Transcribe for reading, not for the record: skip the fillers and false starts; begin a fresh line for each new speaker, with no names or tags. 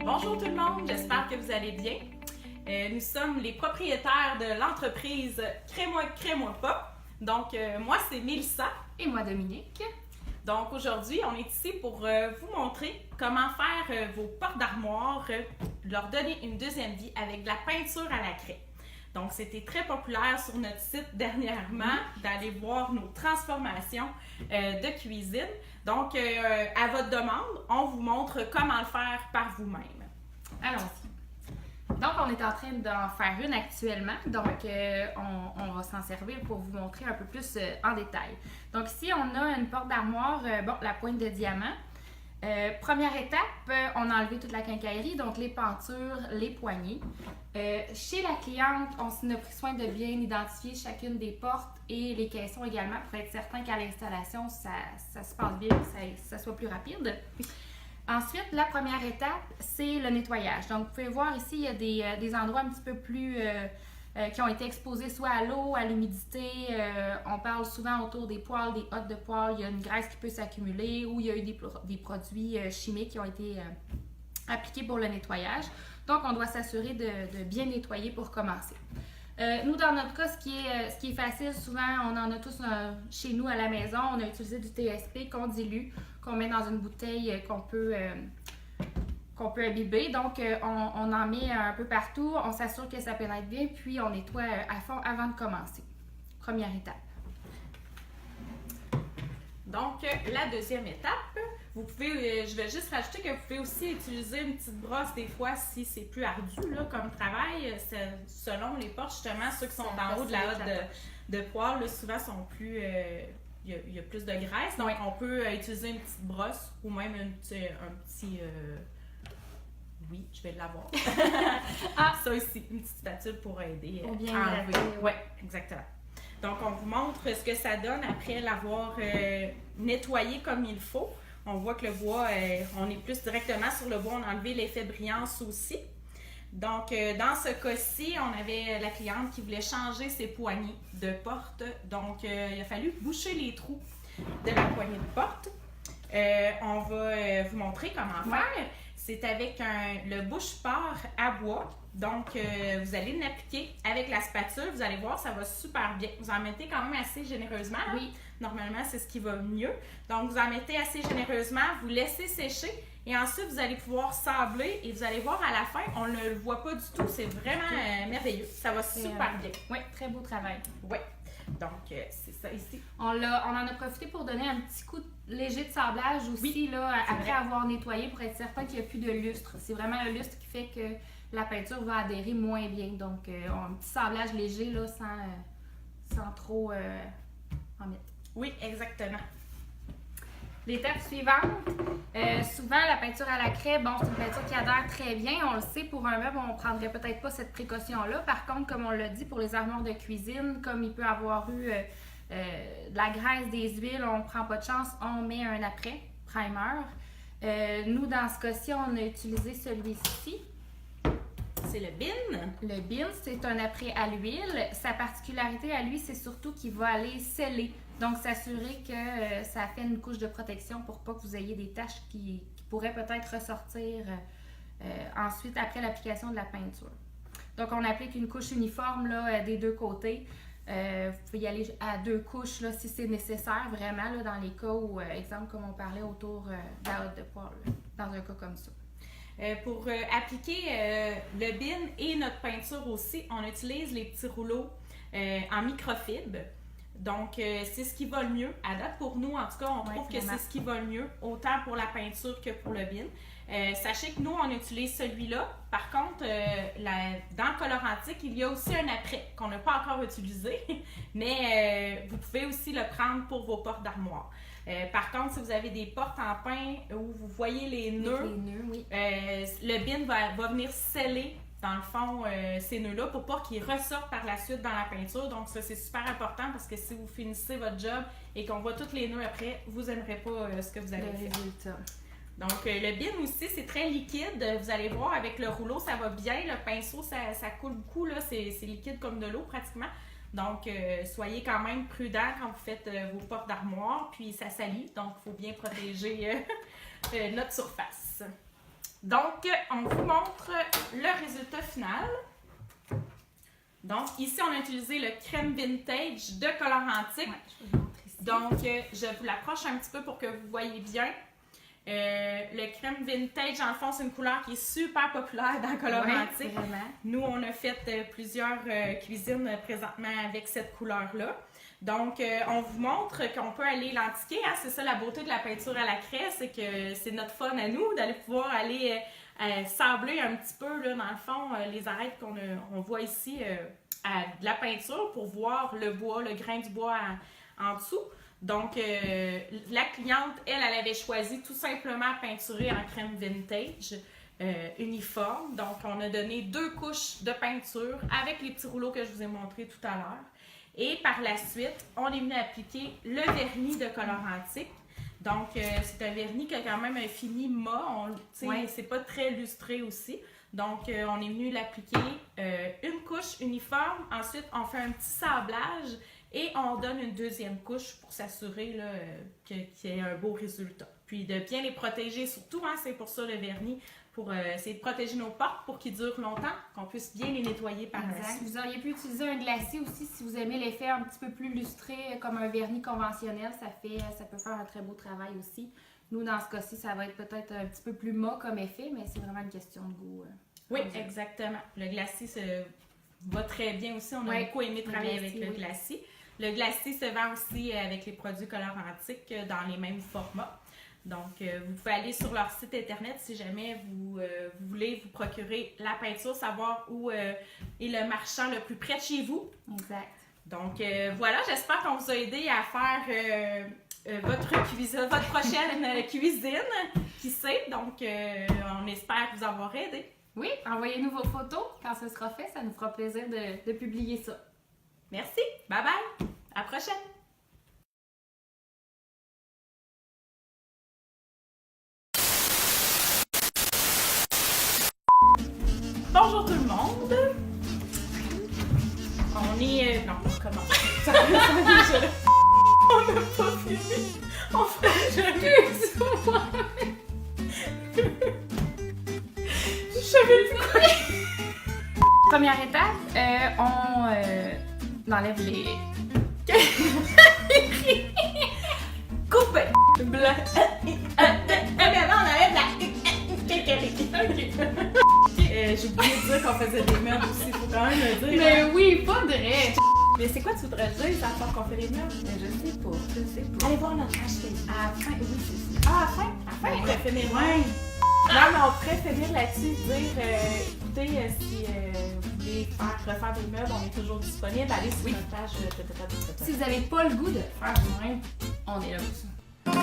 Bonjour tout le monde, j'espère que vous allez bien. Nous sommes les propriétaires de l'entreprise Crée-moi pas. Donc, moi, c'est Mélissa.
Et moi, Dominique.
Donc, aujourd'hui, on est ici pour vous montrer comment faire vos portes d'armoire, leur donner une deuxième vie avec de la peinture à la craie. Donc, c'était très populaire sur notre site dernièrement d'aller voir nos transformations de cuisine. Donc, à votre demande, on vous montre comment le faire par vous-même.
Allons-y. Donc, on est en train d'en faire une actuellement. Donc, on va s'en servir pour vous montrer un peu plus en détail. Donc, ici, on a une porte d'armoire, la pointe de diamant. Première étape, on a enlevé toute la quincaillerie, donc les pentures, les poignées. Chez la cliente, on a pris soin de bien identifier chacune des portes et les caissons également pour être certain qu'à l'installation, ça se passe bien, que ça soit plus rapide. Ensuite, la première étape, c'est le nettoyage. Donc, vous pouvez voir ici, il y a des endroits un petit peu plus qui ont été exposés soit à l'eau, à l'humidité. On parle souvent autour des poêles, des hottes de poêle. Il y a une graisse qui peut s'accumuler ou il y a eu des produits chimiques qui ont été appliqués pour le nettoyage. Donc, on doit s'assurer de bien nettoyer pour commencer. Nous, dans notre cas, ce qui est facile, souvent, on en a tous chez nous à la maison. On a utilisé du TSP qu'on dilue, qu'on met dans une bouteille qu'on peut imbiber. Donc, on en met un peu partout. On s'assure que ça pénètre bien, puis on nettoie à fond avant de commencer. Première étape.
Donc, la deuxième étape, vous pouvez, je vais juste rajouter que vous pouvez aussi utiliser une petite brosse des fois si c'est plus ardu là, comme travail. Selon les portes, justement, ceux qui sont en haut de la hotte de poêle, là, souvent sont plus... il y a plus de graisse, donc on peut utiliser une petite brosse ou même un petit oui, je vais l'avoir. Ça aussi, une petite spatule pour aider à enlever. Oui, exactement. Donc, on vous montre ce que ça donne après l'avoir nettoyé comme il faut. On voit que le bois, on est plus directement sur le bois, on a enlevé l'effet brillance aussi. Donc, dans ce cas-ci, on avait la cliente qui voulait changer ses poignées de porte. Donc, il a fallu boucher les trous de la poignée de porte. On va vous montrer comment faire. C'est avec le bouche-port à bois. Donc, vous allez l'appliquer avec la spatule. Vous allez voir, ça va super bien. Vous en mettez quand même assez généreusement.
Oui.
Normalement, c'est ce qui va mieux. Donc, vous en mettez assez généreusement. Vous laissez sécher. Et ensuite, vous allez pouvoir sabler. Et vous allez voir à la fin, on ne le voit pas du tout. C'est vraiment merveilleux. Ça va super bien.
Oui, très beau travail.
Oui. Donc, c'est ça ici.
On en a profité pour donner un petit coup léger de sablage aussi, là, après avoir nettoyé pour être certain qu'il n'y a plus de lustre. C'est vraiment le lustre qui fait que la peinture va adhérer moins bien. Donc, un petit sablage léger là, sans trop en mettre.
Oui, exactement.
L'étape suivante, souvent la peinture à la craie, bon, c'est une peinture qui adhère très bien. On le sait, pour un meuble, on ne prendrait peut-être pas cette précaution-là. Par contre, comme on l'a dit, pour les armoires de cuisine, comme il peut avoir eu de la graisse, des huiles, on ne prend pas de chance, on met un après, primer. Nous, dans ce cas-ci, on a utilisé celui-ci.
C'est le bin.
Le bin, c'est un après à l'huile. Sa particularité à lui, c'est surtout qu'il va aller sceller. Donc, s'assurer que ça fait une couche de protection pour pas que vous ayez des taches qui pourraient peut-être ressortir ensuite après l'application de la peinture. Donc, on applique une couche uniforme là, des deux côtés. Vous pouvez y aller à 2 couches là, si c'est nécessaire, vraiment, là, dans les cas où, exemple, comme on parlait autour de la hotte de poêle, dans un cas comme ça.
Pour appliquer le bin et notre peinture aussi, on utilise les petits rouleaux en microfibre. Donc, c'est ce qui va le mieux. À date, pour nous, en tout cas, on trouve que c'est ce qui va le mieux, autant pour la peinture que pour le bin. Sachez que nous, on utilise celui-là. Par contre, dans le colorantique, il y a aussi un après qu'on n'a pas encore utilisé, mais vous pouvez aussi le prendre pour vos portes d'armoire. Par contre, si vous avez des portes en pain où vous voyez les nœuds, le bin va venir sceller dans le fond, ces nœuds-là pour pas qu'ils ressortent par la suite dans la peinture. Donc ça, c'est super important parce que si vous finissez votre job et qu'on voit tous les nœuds après, vous n'aimerez pas ce que vous avez fait.
Résultat.
Donc le bin aussi, c'est très liquide. Vous allez voir, avec le rouleau, ça va bien. Le pinceau, ça coule beaucoup. Là. C'est liquide comme de l'eau pratiquement. Donc, soyez quand même prudents quand vous faites vos portes d'armoire. Puis ça salit, donc il faut bien protéger notre surface. Donc, on vous montre le résultat final. Donc, ici, on a utilisé le crème vintage de Color Antique.
Ouais, je vais vous montrer ici.
Donc, je vous l'approche un petit peu pour que vous voyez bien. Le crème vintage, en fond, c'est une couleur qui est super populaire dans Color Antique.
Vraiment.
Nous, on a fait plusieurs cuisines présentement avec cette couleur-là. Donc, on vous montre qu'on peut aller l'antiquer. Hein? C'est ça la beauté de la peinture à la craie, c'est que c'est notre fun à nous d'aller pouvoir aller sabler un petit peu, là, dans le fond, les arêtes qu'on voit ici de la peinture pour voir le bois, le grain du bois en dessous. Donc, la cliente, elle avait choisi tout simplement peinturer en crème vintage uniforme. Donc, on a donné 2 couches de peinture avec les petits rouleaux que je vous ai montrés tout à l'heure. Et par la suite, on est venu appliquer le vernis de Color Antique. Donc, c'est un vernis qui a quand même un fini mat. C'est pas très lustré aussi. Donc, on est venu l'appliquer une couche uniforme. Ensuite, on fait un petit sablage et on donne une deuxième couche pour s'assurer qu'il y ait un beau résultat. Puis de bien les protéger surtout, hein, c'est pour ça le vernis, c'est de protéger nos portes pour qu'ils durent longtemps, qu'on puisse bien les nettoyer par la suite.
Vous auriez pu utiliser un glacis aussi si vous aimez l'effet un petit peu plus lustré comme un vernis conventionnel. Ça peut faire un très beau travail aussi. Nous, dans ce cas-ci, ça va être peut-être un petit peu plus mat comme effet, mais c'est vraiment une question de goût.
Oui, exactement. Le glacis va très bien aussi. On a beaucoup aimé travailler avec le glacis. Le glacis se vend aussi avec les produits Color Antique dans les mêmes formats. Donc, vous pouvez aller sur leur site internet si jamais vous voulez vous procurer la peinture, savoir où est le marchand le plus près de chez vous.
Exact.
Donc, voilà, j'espère qu'on vous a aidé à faire votre prochaine cuisine. Qui sait? Donc, on espère vous avoir aidé.
Oui, envoyez-nous vos photos. Quand ce sera fait, ça nous fera plaisir de publier ça.
Merci. Bye bye. À la prochaine. Bonjour tout le monde. On est... non, comment? On n'a pas fini. On fera jamais. Je savais plus quoi.
Première étape, on enlève les...
Coupe blanc. Mais avant, on enlève la... J'ai oublié de dire qu'on faisait des meubles aussi, il faut quand même le dire.
Mais oui, pas de vrai.
Mais c'est quoi tu voudrais dire, ça part qu'on fait des meubles?
Je sais pas.
Allez voir notre hashtag.
À la fin, oui, c'est ça.
Ah, à la fin? À la fin, on pourrait finir. Ouais. Non, mais on pourrait finir là-dessus, dire, écoutez, si vous voulez refaire des meubles, on est toujours disponible. Allez sur notre page.
Si vous n'avez pas le goût de faire vous-même, on est là pour ça.